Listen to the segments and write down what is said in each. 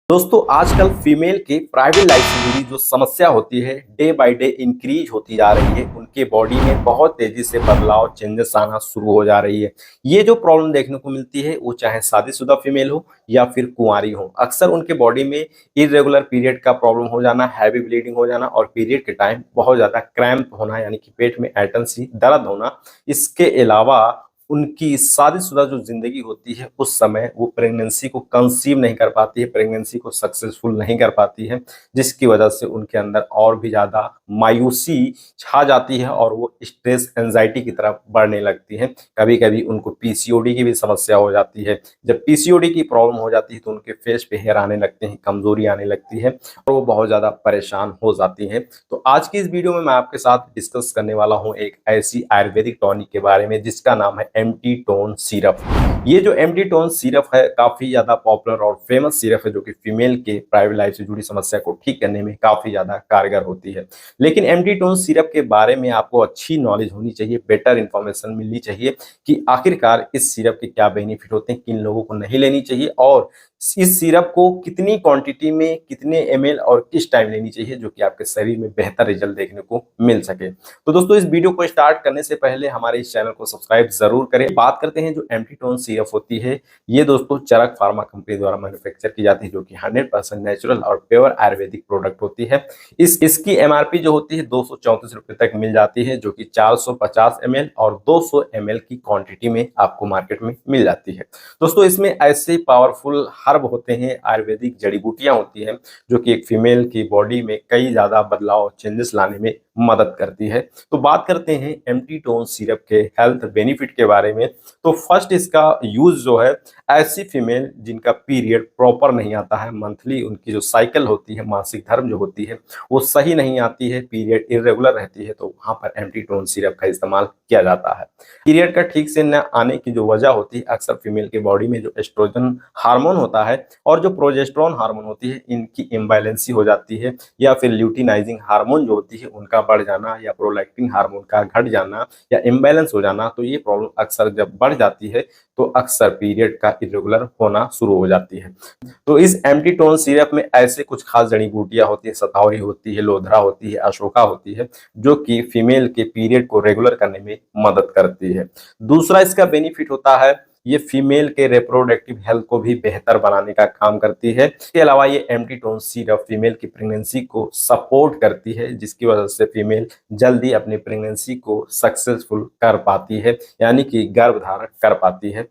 दोस्तों आजकल फीमेल के प्राइवेट लाइफ से जुड़ी जो समस्या होती है डे बाय डे इंक्रीज होती जा रही है। उनके बॉडी में बहुत तेजी से बदलाव चेंजेस आना शुरू हो जा रही है। ये जो प्रॉब्लम देखने को मिलती है वो चाहे शादीशुदा फीमेल हो या फिर कुंवारी हो, अक्सर उनके बॉडी में इरेगुलर पीरियड का प्रॉब्लम हो जाना, हैवी ब्लीडिंग हो जाना और पीरियड के टाइम बहुत ज्यादा क्रैम्प होना यानी कि पेट में ऐंठन सी दर्द होना। इसके अलावा उनकी शादीशुदा जो जिंदगी होती है उस समय वो प्रेगनेंसी को कंसीव नहीं कर पाती है, प्रेगनेंसी को सक्सेसफुल नहीं कर पाती है, जिसकी वजह से उनके अंदर और भी ज्यादा मायूसी छा जाती है और वो स्ट्रेस एंजाइटी की तरफ बढ़ने लगती है। कभी कभी उनको पीसीओडी की भी समस्या हो जाती है। जब पीसीओडी की प्रॉब्लम हो जाती है तो उनके फेस पे हेयर आने लगते हैं, कमजोरी आने लगती है और वो बहुत ज्यादा परेशान हो जाती हैं। तो आज की इस वीडियो में मैं आपके साथ डिस्कस करने वाला हूं एक ऐसी आयुर्वेदिक टॉनिक के बारे में जिसका नाम है एम्प्टी टोन सिरप। ये जो एम्प्टी टोन सिरप है काफी ज्यादा पॉपुलर और फेमस सिरप है जो कि फीमेल के प्राइवेट लाइफ से जुड़ी समस्या को ठीक करने में काफी ज्यादा कारगर होती है। लेकिन एम्प्टी टोन सिरप के बारे में आपको अच्छी नॉलेज होनी चाहिए, बेटर इंफॉर्मेशन मिलनी चाहिए कि आखिरकार इस सिरप के क्या बेनिफिट होते हैं, किन लोगों को नहीं लेनी चाहिए और इस सिरप को कितनी क्वांटिटी में, कितने एमएल और किस टाइम लेनी चाहिए जो कि आपके शरीर में बेहतर रिजल्ट देखने को मिल सके। तो दोस्तों इस वीडियो को स्टार्ट करने से पहले हमारे इस चैनल को सब्सक्राइब जरूर करें। बात करते हैं जो एम्प्टी टोन सिरप होती है, ये दोस्तों चरक फार्मा कंपनी द्वारा मैन्युफैक्चर की जाती है जो कि 100% नेचुरल और प्योर आयुर्वेदिक प्रोडक्ट होती है। इसकी एमआरपी जो होती है 234 रुपए तक मिल जाती है जो कि 450 एमएल और 200 एमएल की क्वांटिटी में आपको मार्केट में मिल जाती है। दोस्तों इसमें ऐसे पावरफुल हर्ब होते हैं, आयुर्वेदिक जड़ी बूटियां होती हैं जो कि एक फीमेल की बॉडी में कई ज्यादा बदलाव चेंजेस लाने में मदद करती है। तो बात करते हैं एम्प्टी टोन सिरप के हेल्थ बेनिफिट के बारे में। तो फर्स्ट इसका यूज जो है ऐसी फीमेल जिनका पीरियड प्रॉपर नहीं आता है, मंथली उनकी जो साइकिल होती है, मासिक धर्म जो होती है वो सही नहीं आती है, पीरियड इरेगुलर रहती है, तो वहां पर एम्प्टी टोन सिरप का इस्तेमाल किया जाता है। पीरियड का ठीक से न आने की जो वजह होती है, अक्सर फीमेल के बॉडी में जो एस्ट्रोजन हार्मोन होता है और जो प्रोजेस्टेरोन हार्मोन होती है इनकी इम्बैलेंसी हो जाती है, या फिर ल्यूटिनाइजिंग हार्मोन जो होती है उनका बढ़ जाना या प्रोलैक्टिन हार्मोन का घट जाना या इम्बैलेंस हो जाना। तो ये प्रॉब्लम अक्सर जब बढ़ जाती है तो अक्सर पीरियड का इरेगुलर होना शुरू हो जाती है। तो इस एम्प्टी टोन सिरप में ऐसे कुछ खास जड़ी बूटियां होती है, सतावरी होती है, लोधरा होती है, अशोका होती है जो कि फीमेल के पीरियड को रेगुलर करने में मदद करती है। दूसरा इसका बेनिफिट होता है ये फीमेल के रिप्रोडक्टिव हेल्थ को भी बेहतर बनाने का काम करती है। इसके अलावा ये एम्प्टी टोन सिरप फीमेल की प्रेगनेंसी को सपोर्ट करती है जिसकी वजह से फीमेल जल्दी अपनी प्रेगनेंसी को सक्सेसफुल कर पाती है यानी कि गर्भधारण कर पाती है।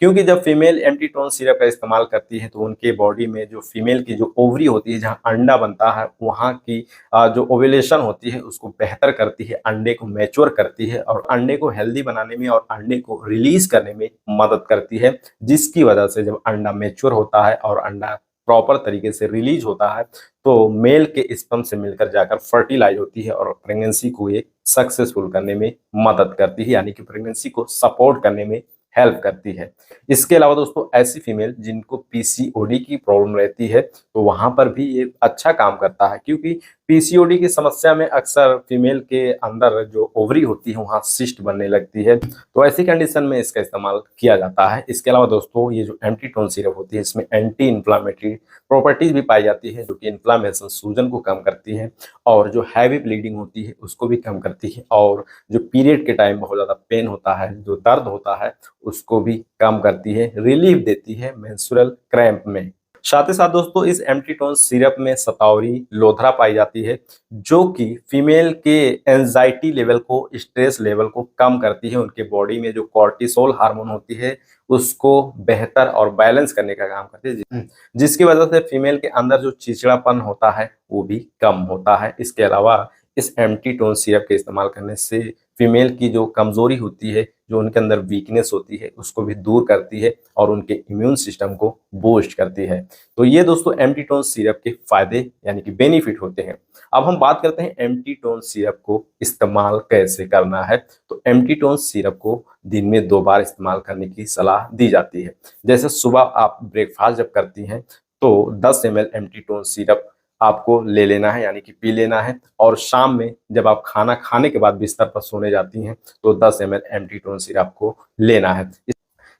क्योंकि जब फीमेल एम्प्टी टोन सिरप का इस्तेमाल करती है तो उनके बॉडी में जो फीमेल की जो ओवरी होती है, जहां अंडा बनता है, वहां की जो ओव्यूलेशन होती है उसको बेहतर करती है, अंडे को मैच्योर करती है और अंडे को हेल्दी बनाने में और अंडे को रिलीज करने में मदद करती है। जिसकी वजह से जब अंडा मैच्योर होता है और अंडा प्रॉपर तरीके से रिलीज होता है तो मेल के स्पर्म से मिलकर जाकर फर्टिलाइज होती है और प्रेगनेंसी को ये सक्सेसफुल करने में मदद करती है यानी कि प्रेगनेंसी को सपोर्ट करने में हेल्प करती है। इसके अलावा दोस्तों ऐसी फीमेल जिनको पीसीओडी की प्रॉब्लम रहती है तो वहां पर भी ये अच्छा काम करता है, क्योंकि पीसीओडी की समस्या में अक्सर फीमेल के अंदर जो ओवरी होती है वहां सिस्ट बनने लगती है, तो ऐसी कंडीशन में इसका इस्तेमाल किया जाता है। इसके अलावा दोस्तों ये जो एम्प्टी टोन सिरप होती है इसमें एंटी इन्फ्लामेटरी प्रॉपर्टीज भी पाई जाती है जो कि इन्फ्लामेशन, सूजन को कम करती है और जो हैवी ब्लीडिंग होती है उसको भी कम करती है और जो पीरियड के टाइम बहुत ज्यादा पेन होता है, जो दर्द होता है उसको भी कम करती है, रिलीफ देती है मेंस्ट्रुअल क्रैम्प में। साथ ही साथ दोस्तों इस एम्प्टी टोन सिरप में सतावरी, लोथरा पाई जाती है जो कि फीमेल के एंजाइटी लेवल को, स्ट्रेस लेवल को कम करती है, उनके बॉडी में जो कॉर्टिसोल हार्मोन होती है उसको बेहतर और बैलेंस करने का काम करती है, जिसकी वजह से फीमेल के अंदर जो चिड़चिड़ापन होता है वो भी कम होता है। इसके अलावा इस एम्प्टी टोन सिरप के इस्तेमाल करने से फीमेल की जो कमजोरी होती है, जो उनके अंदर वीकनेस होती है उसको भी दूर करती है और उनके इम्यून सिस्टम को बूस्ट करती है। तो ये दोस्तों एम्प्टी टोन सिरप के फायदे यानी कि बेनिफिट होते हैं। अब हम बात करते हैं एम्प्टी टोन सिरप को इस्तेमाल कैसे करना है। तो एम्प्टी टोन सिरप को दिन में 2 बार इस्तेमाल करने की सलाह दी जाती है। जैसे सुबह आप ब्रेकफास्ट जब करती हैं तो 10 ml एम्प्टी टोन सिरप आपको ले लेना है यानी कि पी लेना है, और शाम में जब आप खाना खाने के बाद बिस्तर पर सोने जाती हैं तो 10 ml एम्प्टी टोन सिरप को लेना है।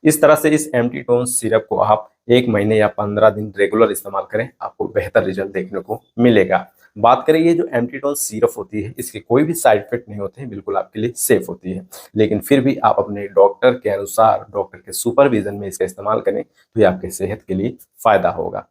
इस तरह से इस एम्प्टी टोन सिरप को आप 1 महीने या 15 दिन रेगुलर इस्तेमाल करें, आपको बेहतर रिजल्ट देखने को मिलेगा। बात करें ये जो एम्प्टीटोन सिरप होती है, इसके कोई भी साइड इफेक्ट नहीं होते हैं, बिल्कुल आपके लिए सेफ होती है। लेकिन फिर भी आप अपने डॉक्टर के अनुसार, डॉक्टर के सुपरविजन में इसका इस्तेमाल करें, तो ये आपके सेहत के लिए फायदा होगा।